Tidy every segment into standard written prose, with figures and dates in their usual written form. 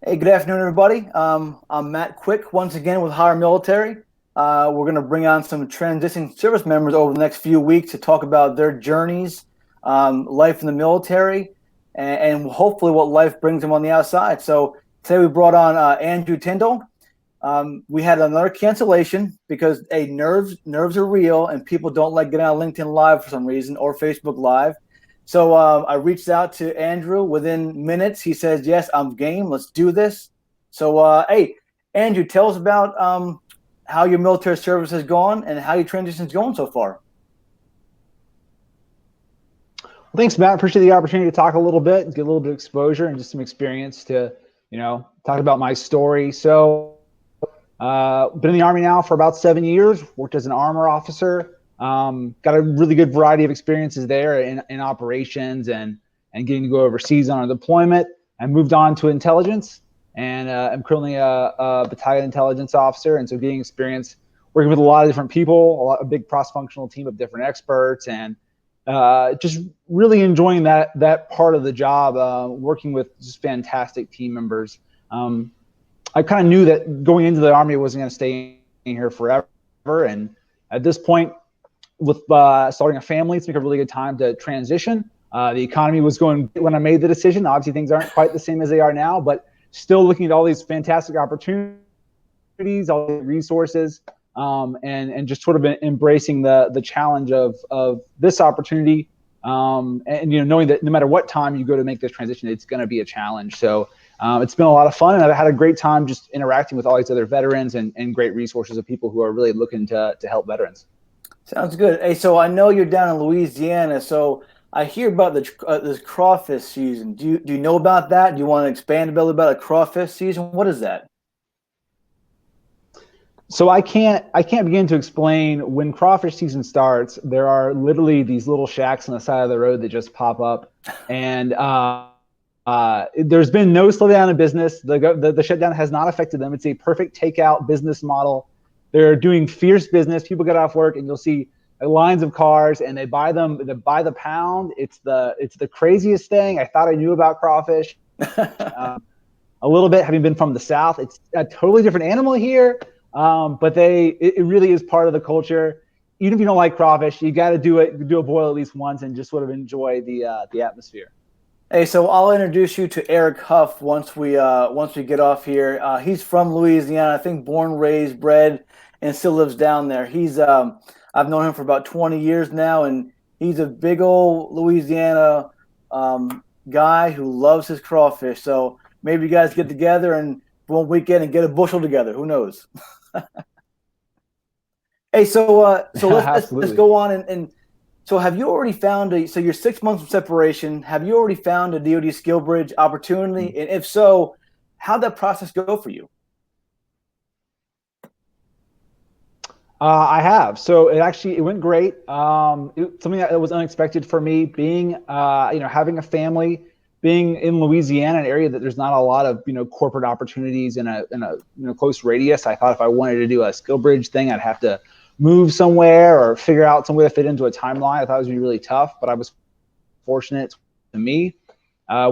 Hey, good afternoon, everybody. I'm Matt Quick once again with HireMilitary. We're going to bring on some transitioning service members over the next few weeks to talk about their journeys, life in the military, and hopefully what life brings them on the outside. So today we brought on Andrew Tyndall. We had another cancellation because nerves are real, and people don't like getting on LinkedIn Live for some reason or Facebook Live. So I reached out to Andrew within minutes. He says, yes, I'm game. Let's do this. So, hey, Andrew, tell us about how your military service has gone and how your transition is going so far. Well, thanks, Matt. Appreciate the opportunity to talk a little bit, get a little bit of exposure and just some experience to, talk about my story. So, been in the Army now for about 7 years, worked as an armor officer. Got a really good variety of experiences there in operations and getting to go overseas on a deployment. I moved on to intelligence, and I'm currently a battalion intelligence officer. And so getting experience working with a lot of different people, a big cross-functional team of different experts, and just really enjoying that part of the job, working with just fantastic team members. I kind of knew that going into the Army, I wasn't going to stay in here forever. And at this point, with starting a family, it's been a really good time to transition. The economy was going when I made the decision. Obviously, things aren't quite the same as they are now, but still looking at all these fantastic opportunities, all the resources, and just sort of embracing the challenge of this opportunity. And knowing that no matter what time you go to make this transition, it's going to be a challenge. So it's been a lot of fun, and I've had a great time just interacting with all these other veterans and great resources of people who are really looking to help veterans. Sounds good. Hey, so I know you're down in Louisiana, so I hear about this crawfish season. Do you know about that? Do you want to expand a bit about a crawfish season? What is that? So I can't begin to explain. When crawfish season starts, there are literally these little shacks on the side of the road that just pop up, and there's been no slowdown in business. The shutdown has not affected them. It's a perfect takeout business model. They're doing fierce business. People get off work and you'll see lines of cars, and they buy them. They buy the pound. It's the craziest thing. I thought I knew about crawfish a little bit, having been from the South. It's a totally different animal here, but it really is part of the culture. Even if you don't like crawfish, you got to do a boil at least once and just sort of enjoy the atmosphere. Hey, so I'll introduce you to Eric Huff once we get off here. He's from Louisiana, I think, born, raised, bred, and still lives down there. I've known him for about 20 years now, and he's a big old Louisiana guy who loves his crawfish. So maybe you guys get together and one weekend and get a bushel together. Who knows? Hey, so let's go on and so have you already found so you're 6 months from separation, have you already found a DoD skill bridge opportunity? And if so, how'd that process go for you? I have. So it went great. Something that was unexpected for me, being having a family, being in Louisiana, an area that there's not a lot of corporate opportunities in a close radius. I thought if I wanted to do a skill bridge thing, I'd have to move somewhere or figure out some way to fit into a timeline. I thought it was gonna be really tough, but I was fortunate to me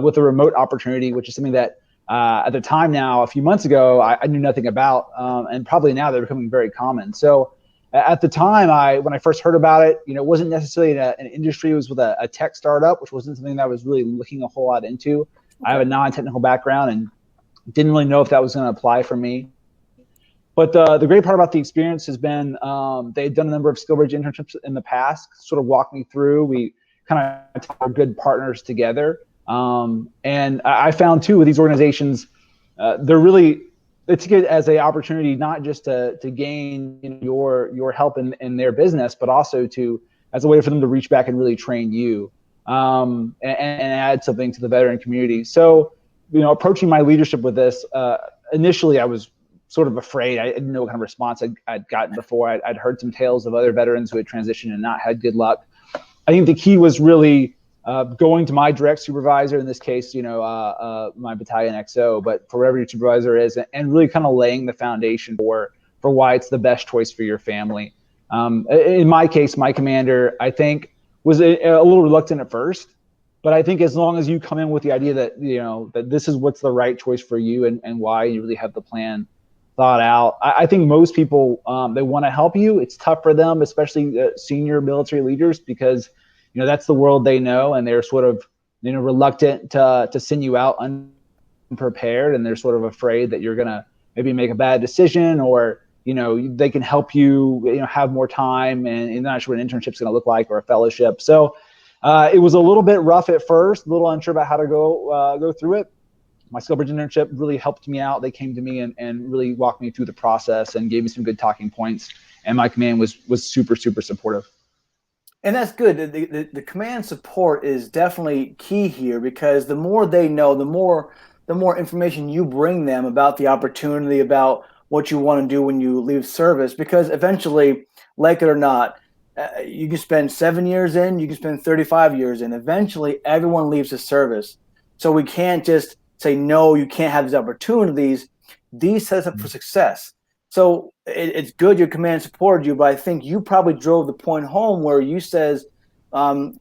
with a remote opportunity, which is something that at the time now, a few months ago, I knew nothing about, and probably now they're becoming very common. So at the time, when I first heard about it, it wasn't necessarily an industry. It was with a tech startup, which wasn't something that I was really looking a whole lot into. Okay. I have a non-technical background and didn't really know if that was going to apply for me. But the great part about the experience has been they had done a number of skill bridge internships in the past, sort of walked me through. We kind of are good partners together. And I found too with these organizations, they take it as an opportunity not just to gain your help in their business, but also as a way for them to reach back and really train you and add something to the veteran community. So, approaching my leadership with this, initially I was sort of afraid. I didn't know what kind of response I'd gotten before. I'd heard some tales of other veterans who had transitioned and not had good luck. I think the key was really going to my direct supervisor, in this case, my battalion XO, but for whatever your supervisor is, and really kind of laying the foundation for why it's the best choice for your family. In my case, my commander, I think, was a little reluctant at first. But I think as long as you come in with the idea that, that this is what's the right choice for you and why, you really have the plan thought out. I think most people, they want to help you. It's tough for them, especially senior military leaders, because, that's the world they know, and they're sort of, reluctant to send you out unprepared, and they're sort of afraid that you're going to maybe make a bad decision, or, they can help you, have more time, and you're not sure what an internship's going to look like, or a fellowship. So it was a little bit rough at first, a little unsure about how to go through it. My SkillBridge internship really helped me out. They came to me and really walked me through the process and gave me some good talking points. And my command was super, super supportive. And that's good. The command support is definitely key here, because the more they know, the more information you bring them about the opportunity, about what you want to do when you leave service. Because eventually, like it or not, you can spend 7 years in, you can spend 35 years in. Eventually, everyone leaves the service. So we can't just say, no, you can't have these opportunities. These set us up for success. So it's good your command supported you, but I think you probably drove the point home where you says,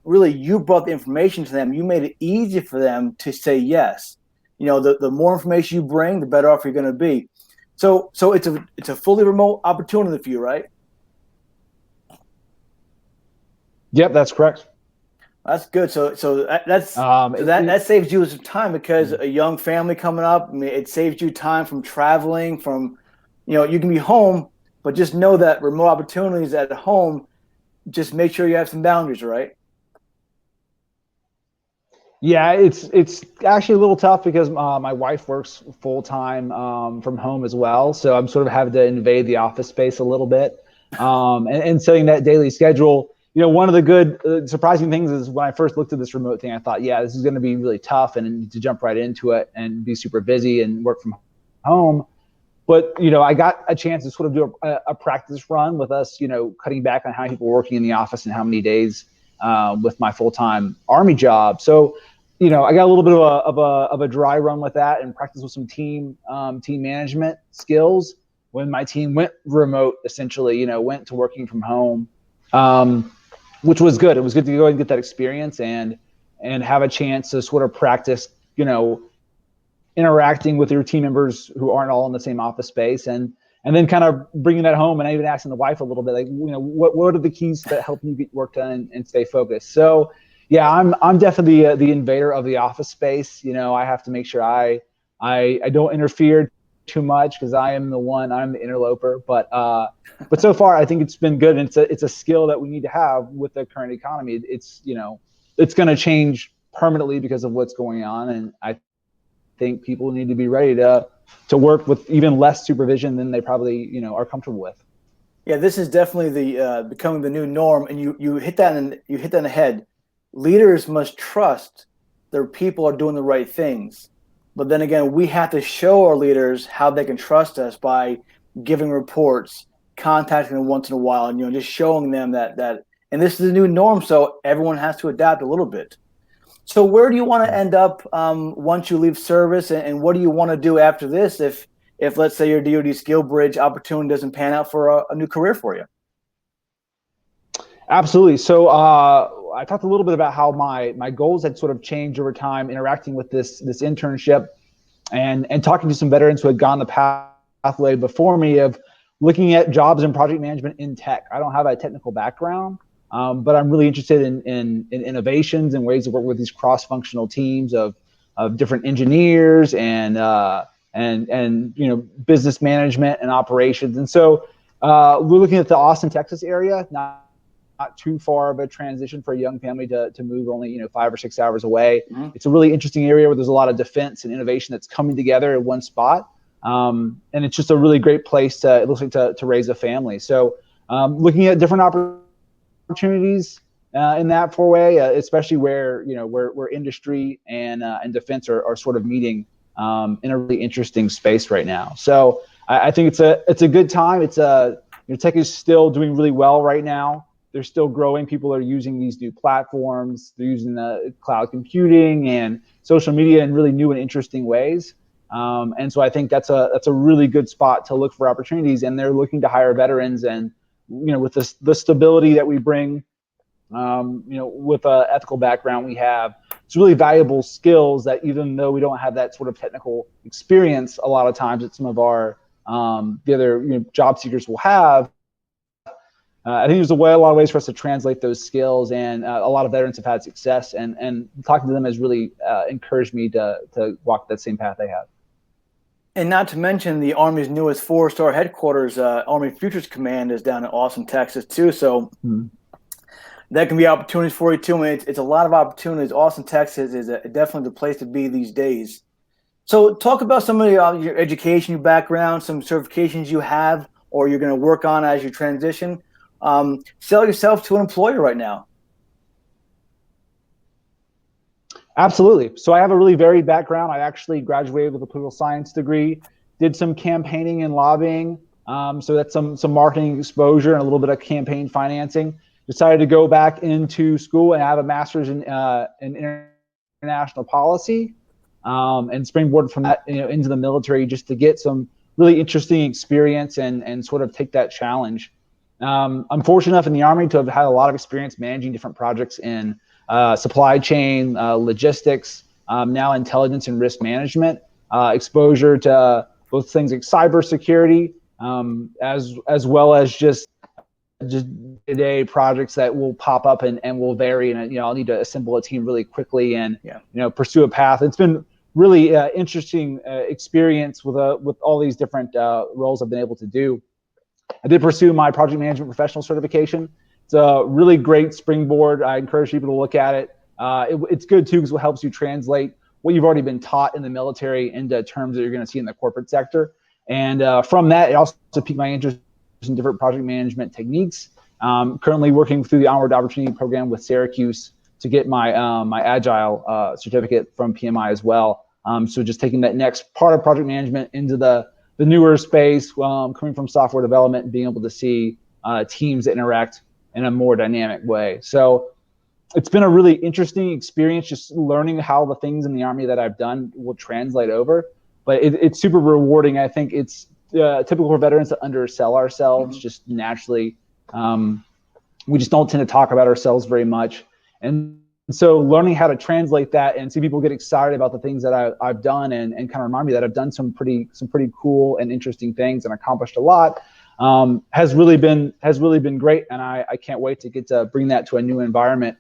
really, you brought the information to them. You made it easy for them to say yes. The more information you bring, the better off you're going to be. So it's a fully remote opportunity for you, right? Yep, that's correct. That's good. So that saves you some time, because a young family coming up, I mean, it saves you time from traveling, from, you can be home, but just know that remote opportunities at home, just make sure you have some boundaries, right? Yeah, it's actually a little tough, because my wife works full time from home as well. So I'm sort of having to invade the office space a little bit, and setting that daily schedule. One of the good surprising things is when I first looked at this remote thing, I thought, yeah, this is going to be really tough, and to jump right into it and be super busy and work from home. But, I got a chance to sort of do a practice run with us, cutting back on how people were working in the office and how many days with my full-time Army job. So, I got a little bit of a dry run with that, and practice with some team management skills when my team went remote, essentially, went to working from home, which was good. It was good to go and get that experience and have a chance to sort of practice, interacting with your team members who aren't all in the same office space, and then kind of bringing that home, and even asking the wife a little bit, like, what are the keys that help you get work done and stay focused. So yeah, I'm definitely the invader of the office space. I have to make sure I don't interfere too much, because I'm the interloper. But so far I think it's been good, and it's a skill that we need to have with the current economy. It's it's going to change permanently because of what's going on, and I think people need to be ready to work with even less supervision than they probably are comfortable with. Yeah, this is definitely the becoming the new norm, and you hit that in the head. Leaders must trust their people are doing the right things, but then again, we have to show our leaders how they can trust us by giving reports, contacting them once in a while, and just showing them that. And this is the new norm, so everyone has to adapt a little bit. So where do you want to end up once you leave service, and what do you want to do after this if let's say your DoD SkillBridge opportunity doesn't pan out for a new career for you? Absolutely. So I talked a little bit about how my goals had sort of changed over time, interacting with this internship and talking to some veterans who had gone the pathway before me of looking at jobs in project management in tech. I don't have a technical background, but I'm really interested in innovations and ways to work with these cross-functional teams of different engineers and business management and operations. And so we're looking at the Austin, Texas area, not too far of a transition for a young family to move only 5 or 6 hours away. Mm-hmm. It's a really interesting area where there's a lot of defense and innovation that's coming together in one spot. And it's just a really great place to raise a family. So looking at different opportunities in that four-way, especially where industry and defense are sort of meeting in a really interesting space right now. So I think it's a good time. Tech is still doing really well right now. They're still growing. People are using these new platforms. They're using the cloud computing and social media in really new and interesting ways. And so I think that's a really good spot to look for opportunities. And they're looking to hire veterans, and with the stability that we bring, with an ethical background we have, it's really valuable skills that even though we don't have that sort of technical experience a lot of times that some of our the other job seekers will have. I think there's a lot of ways for us to translate those skills, and a lot of veterans have had success, and talking to them has really encouraged me to walk that same path they have. And not to mention the Army's newest 4-star headquarters, Army Futures Command, is down in Austin, Texas, too. So that can be opportunities for you, too. I mean, it's a lot of opportunities. Austin, Texas is definitely the place to be these days. So talk about some of your education, your background, some certifications you have or you're going to work on as you transition. Sell yourself to an employer right now. Absolutely. So I have a really varied background. I actually graduated with a political science degree, did some campaigning and lobbying. So that's some marketing exposure and a little bit of campaign financing. Decided to go back into school and have a master's in international policy, and springboard from that into the military just to get some really interesting experience and sort of take that challenge. I'm fortunate enough in the Army to have had a lot of experience managing different projects in supply chain, logistics, now intelligence and risk management, exposure to both things like cybersecurity, as well as just day-to-day projects that will pop up and will vary. And I'll need to assemble a team really quickly and pursue a path. It's been really interesting experience with all these different roles I've been able to do. I did pursue my project management professional certification. It's a really great springboard. I encourage people to look at it. It's good too because it helps you translate what you've already been taught in the military into terms that you're going to see in the corporate sector. And from that, it also piqued my interest in different project management techniques. Currently working through the Onward Opportunity Program with Syracuse to get my my Agile certificate from PMI as well. So just taking that next part of project management into the newer space, coming from software development and being able to see teams that interact in a more dynamic way. So it's been a really interesting experience just learning how the things in the Army that I've done will translate over. But it's super rewarding. I think it's typical for veterans to undersell ourselves just naturally. We just don't tend to talk about ourselves very much. And so learning how to translate that and see people get excited about the things that I've done and kind of remind me that I've done some pretty cool and interesting things and accomplished a lot has really been great. And I can't wait to get to bring that to a new environment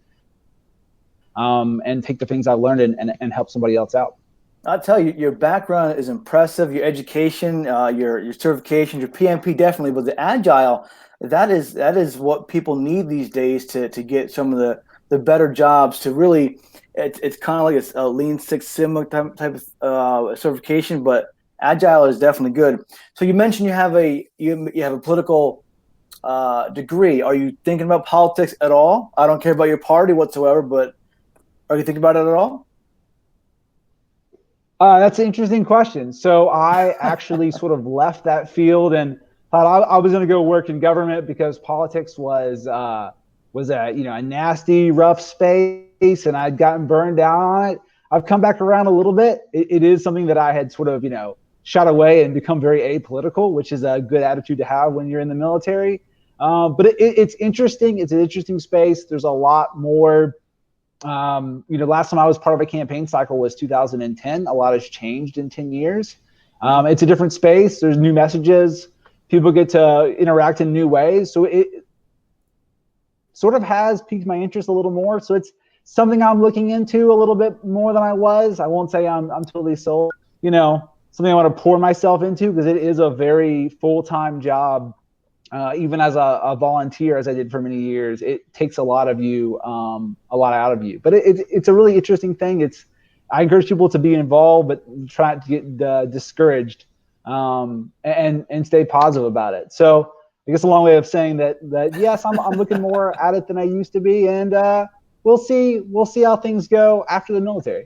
and take the things I learned and help somebody else out. I'll tell you, your background is impressive. Your education, your certifications, your PMP definitely, but the Agile, that is what people need these days to get some of the better jobs. To really, it's kind of like a Lean Six Sigma type of certification, but Agile is definitely good. So you mentioned you have a political degree. Are you thinking about politics at all? I don't care about your party whatsoever, but are you thinking about it at all? That's an interesting question. So I actually sort of left that field and thought I was going to go work in government because politics was a nasty, rough space, and I'd gotten burned down on it. I've come back around a little bit. It is something that I had sort of shot away and become very apolitical, which is a good attitude to have when you're in the military. But it's interesting. It's an interesting space. There's a lot more. Last time I was part of a campaign cycle was 2010. A lot has changed in 10 years. It's a different space. There's new messages. People get to interact in new ways. So it sort of has piqued my interest a little more. So it's something I'm looking into a little bit more than I was. I won't say I'm totally sold. Something I want to pour myself into because it is a very full-time job. Even as a volunteer, as I did for many years, it takes a lot of you, a lot out of you. But it's a really interesting thing. I encourage people to be involved, but try not to get discouraged and stay positive about it. So I guess a long way of saying that yes, I'm looking more at it than I used to be, and we'll see how things go after the military.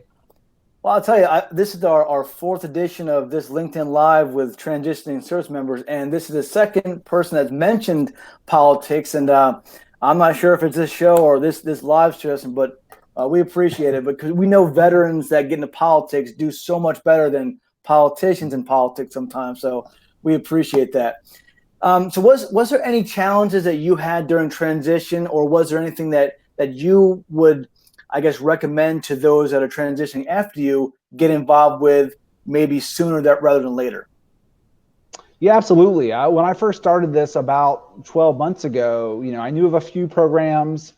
Well, I'll tell you, this is our fourth edition of this LinkedIn Live with transitioning service members, and this is the second person that's mentioned politics. And I'm not sure if it's this show or this live session, but we appreciate it because we know veterans that get into politics do so much better than politicians in politics sometimes. So we appreciate that. So was there any challenges that you had during transition, or was there anything that you would I guess, recommend to those that are transitioning after you get involved with maybe sooner rather than later? Yeah, absolutely. When I first started this about 12 months ago, I knew of a few programs,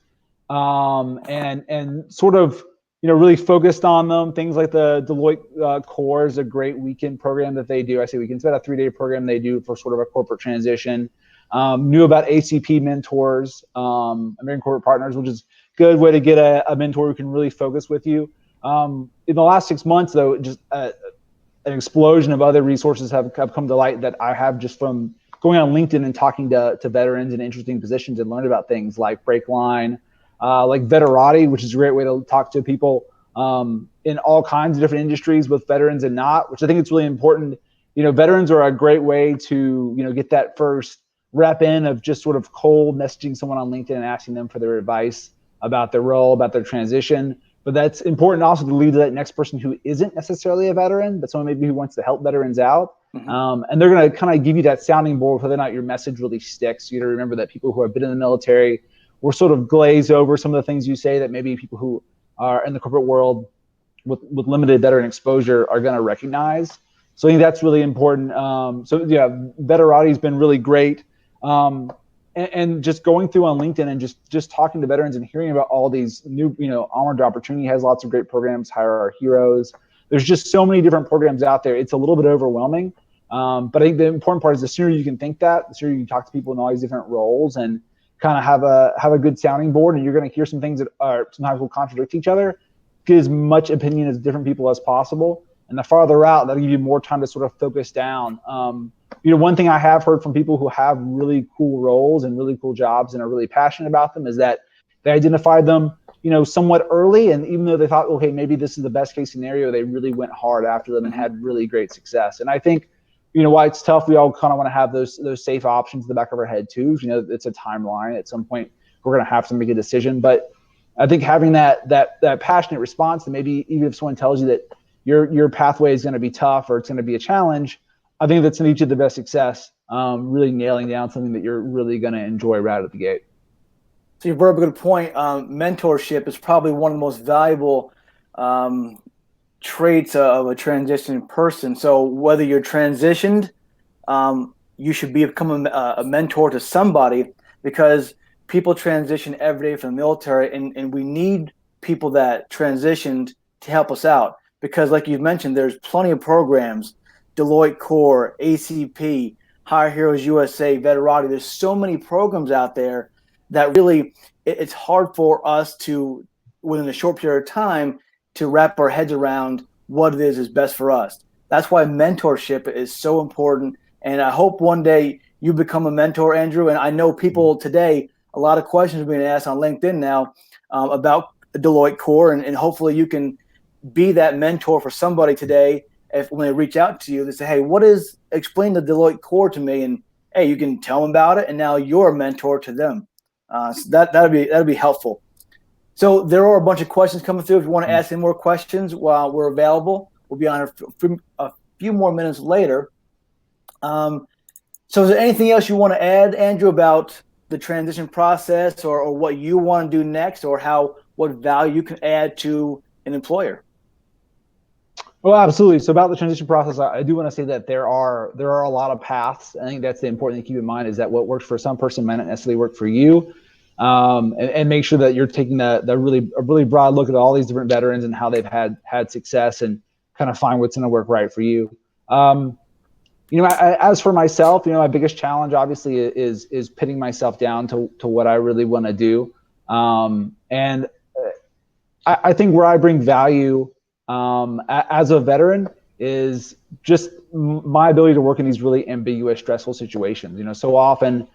and sort of, really focused on them. Things like the Deloitte Core is a great weekend program that they do. I say weekend, it's about a 3-day program they do for sort of a corporate transition. Knew about ACP mentors, American Corporate Partners, which is a good way to get a mentor who can really focus with you. In the last 6 months, though, just an explosion of other resources have come to light that I have just from going on LinkedIn and talking to veterans in interesting positions and learned about things like Breakline, like Veterati, which is a great way to talk to people in all kinds of different industries with veterans and not, which I think it's really important. Veterans are a great way to, get that first rep in of just sort of cold messaging someone on LinkedIn and asking them for their advice about their role, about their transition. But that's important also to lead to that next person who isn't necessarily a veteran, but someone maybe who wants to help veterans out. Mm-hmm. And they're going to kind of give you that sounding board whether or not your message really sticks. You got to remember that people who have been in the military will sort of glaze over some of the things you say that maybe people who are in the corporate world with limited veteran exposure are going to recognize. So I think that's really important. So yeah, Veterati has been really great. And just going through on LinkedIn and just talking to veterans and hearing about all these new, Onward Opportunity has lots of great programs. Hire Our Heroes. There's just so many different programs out there. It's a little bit overwhelming. But I think the important part is the sooner you can think that, the sooner you can talk to people in all these different roles and kind of have a good sounding board. And you're going to hear some things that are sometimes will contradict each other. Get as much opinion as different people as possible. And the farther out, that'll give you more time to sort of focus down. One thing I have heard from people who have really cool roles and really cool jobs and are really passionate about them is that they identified them, somewhat early. And even though they thought, okay, maybe this is the best case scenario, they really went hard after them and had really great success. And I think, why it's tough, we all kind of want to have those safe options in the back of our head too. It's a timeline. At some point, we're going to have to make a decision. But I think having that passionate response, and maybe even if someone tells you that your pathway is going to be tough or it's going to be a challenge, I think that's going to lead you to the best success, really nailing down something that you're really going to enjoy right out of the gate. So you brought up a good point. Mentorship is probably one of the most valuable traits of a transitioning person. So whether you're transitioned, you should become a mentor to somebody, because people transition every day from the military, and we need people that transitioned to help us out. Because like you've mentioned, there's plenty of programs, Deloitte Core, ACP, Hire Heroes USA, Veterati. There's so many programs out there that really it's hard for us to, within a short period of time, to wrap our heads around what it is best for us. That's why mentorship is so important. And I hope one day you become a mentor, Andrew. And I know people today, a lot of questions are being asked on LinkedIn now about Deloitte Core, and hopefully you can be that mentor for somebody today. If when they reach out to you, they say, "Hey, explain the Deloitte Core to me," and hey, you can tell them about it, and now you're a mentor to them. So that'd be helpful. So there are a bunch of questions coming through. If you want to ask any more questions while we're available, we'll be on a few more minutes later. So is there anything else you want to add, Andrew, about the transition process, or what you want to do next, or what value you can add to an employer? Well, absolutely. So about the transition process, I do want to say that there are a lot of paths. I think that's the important thing to keep in mind, is that what works for some person might not necessarily work for you. And make sure that you're taking a really broad look at all these different veterans and how they've had success, and kind of find what's going to work right for you. As for myself, my biggest challenge obviously is pitting myself down to what I really want to do. And I think where I bring value as a veteran is just my ability to work in these really ambiguous, stressful situations. So often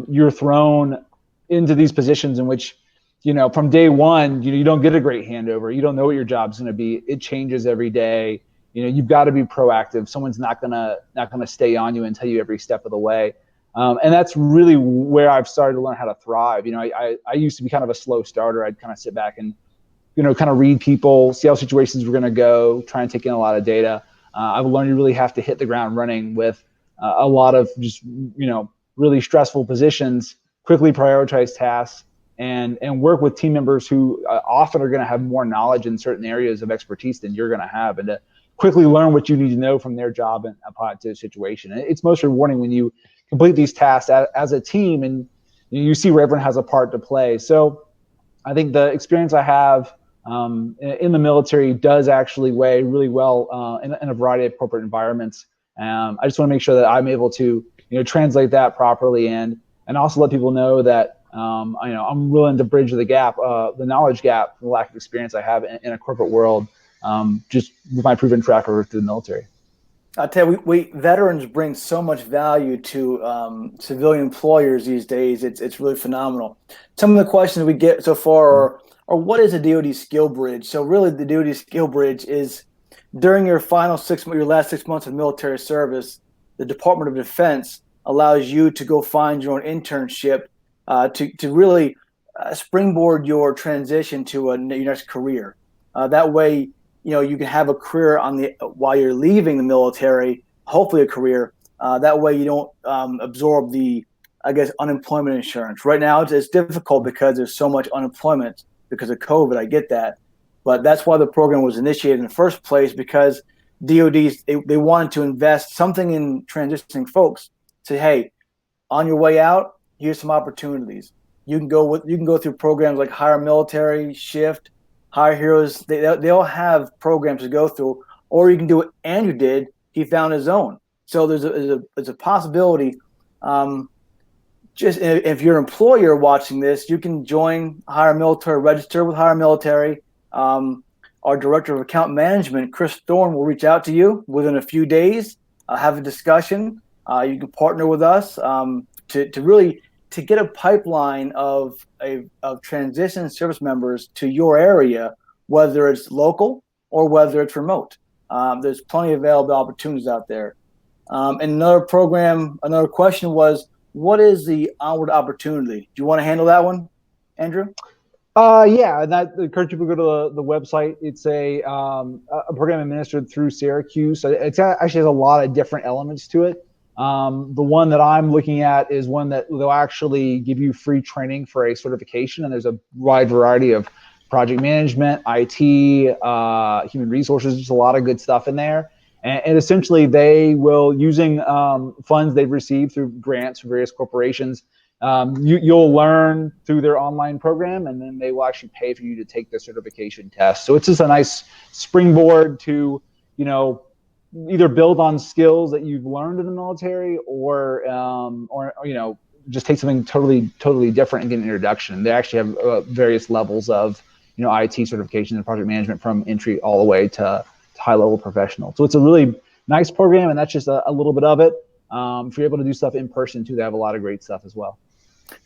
you're thrown into these positions in which, from day one, you don't get a great handover. You don't know what your job's going to be. It changes every day. You've got to be proactive. Someone's not gonna stay on you and tell you every step of the way. And that's really where I've started to learn how to thrive. I used to be kind of a slow starter. I'd kind of sit back and kind of read people, see how situations were going to go, try and take in a lot of data. I've learned you really have to hit the ground running with a lot of just, really stressful positions, quickly prioritize tasks, and work with team members who often are going to have more knowledge in certain areas of expertise than you're going to have, and to quickly learn what you need to know from their job and apply it to the situation. And it's most rewarding when you complete these tasks as a team and you see where everyone has a part to play. So I think the experience I have in the military does actually weigh really well in a variety of corporate environments. I just want to make sure that I'm able to translate that properly and also let people know that I'm willing to bridge the gap, the knowledge gap, the lack of experience I have in a corporate world, just with my proven track record through the military. I tell you, we veterans bring so much value to civilian employers these days. It's really phenomenal. Some of the questions we get so far are what is a DoD skill bridge? So really, the DoD skill bridge is during your last 6 months of military service, the Department of Defense allows you to go find your own internship to really springboard your transition to your next career. That way, you can have a career while you're leaving the military, hopefully a career. That way you don't absorb the, unemployment insurance. Right now it's difficult because there's so much unemployment because of COVID. I get that. But that's why the program was initiated in the first place, because DODs, they wanted to invest something in transitioning folks. Say, hey, on your way out, here's some opportunities. You can go through programs like HireMilitary, Shift, Hire Heroes. They all have programs to go through, or you can do what Andrew did. He found his own. So there's a possibility. Just if you're an employer watching this, you can join HireMilitary, register with HireMilitary. Our director of account management, Chris Thorne, will reach out to you within a few days. Have a discussion. You can partner with us to get a pipeline of transition service members to your area, whether it's local or whether it's remote. There's plenty of available opportunities out there. And another question was, what is the onward opportunity? Do you want to handle that one, Andrew? Yeah, and I encourage people to go to the website. It's a program administered through Syracuse. So it actually has a lot of different elements to it. The one that I'm looking at is one that they'll actually give you free training for a certification, and there's a wide variety of project management, IT, human resources. There's a lot of good stuff in there. And essentially, they will, using funds they've received through grants from various corporations, you'll learn through their online program, and then they will actually pay for you to take the certification test. So it's just a nice springboard to, either build on skills that you've learned in the military, or just take something totally different and get an introduction. They actually have various levels of IT certification and project management, from entry all the way to high level professional. So it's a really nice program, and that's just a little bit of it. If you're able to do stuff in person too, they have a lot of great stuff as well.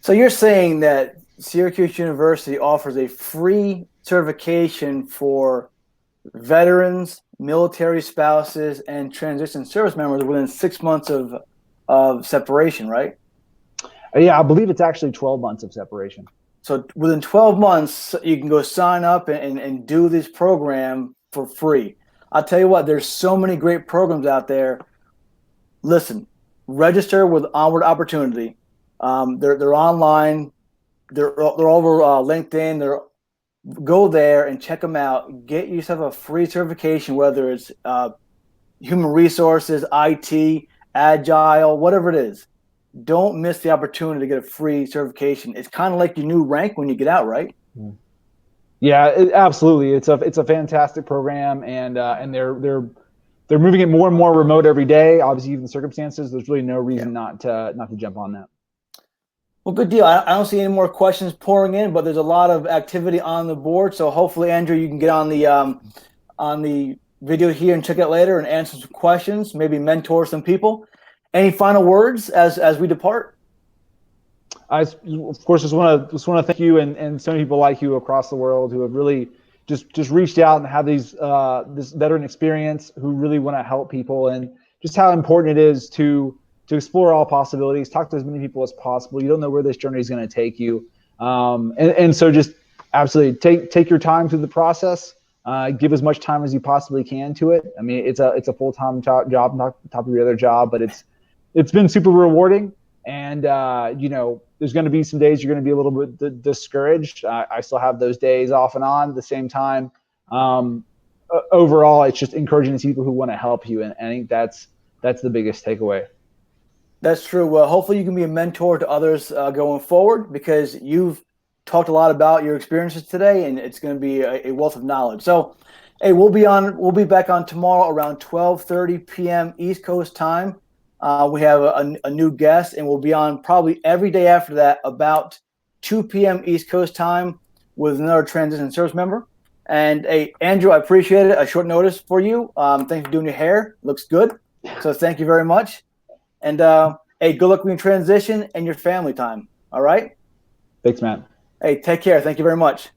So you're saying that Syracuse University offers a free certification for veterans, military spouses, and transition service members within 6 months of separation, right? Yeah, I believe it's actually 12 months of separation. So within 12 months, you can go sign up and do this program for free. I'll tell you what, there's so many great programs out there. Listen, register with Onward Opportunity. They're online. They're over LinkedIn. Go there and check them out. Get yourself a free certification, whether it's human resources, IT, agile, whatever it is. Don't miss the opportunity to get a free certification. It's kind of like your new rank when you get out, right? Yeah, absolutely. It's a fantastic program, and they're moving it more and more remote every day. Obviously, given the circumstances, there's really no reason not to jump on that. Well, good deal. I don't see any more questions pouring in, but there's a lot of activity on the board. So hopefully, Andrew, you can get on the video here and check it later and answer some questions, maybe mentor some people. Any final words as we depart? I, of course, just want to thank you and so many people like you across the world who have really just reached out and have this veteran experience, who really want to help people, and just how important it is to explore all possibilities, talk to as many people as possible. You don't know where this journey is going to take you, and so just absolutely take your time through the process. Give as much time as you possibly can to it. I mean, it's a full-time job, not top of your other job, but it's been super rewarding. And there's going to be some days you're going to be a little bit discouraged. I still have those days off and on. At the same time, overall, it's just encouraging to see people who want to help you, and I think that's the biggest takeaway. That's true. Well, hopefully you can be a mentor to others going forward, because you've talked a lot about your experiences today, and it's going to be a wealth of knowledge. So, hey, we'll be back on tomorrow around 12:30 p.m. East Coast time. We have a new guest, and we'll be on probably every day after that about 2 p.m. East Coast time with another transition service member. And hey, Andrew, I appreciate it. A short notice for you. Thanks for doing your hair. Looks good. So thank you very much. And hey, good luck with your transition and your family time. All right? Thanks, Matt. Hey, take care. Thank you very much.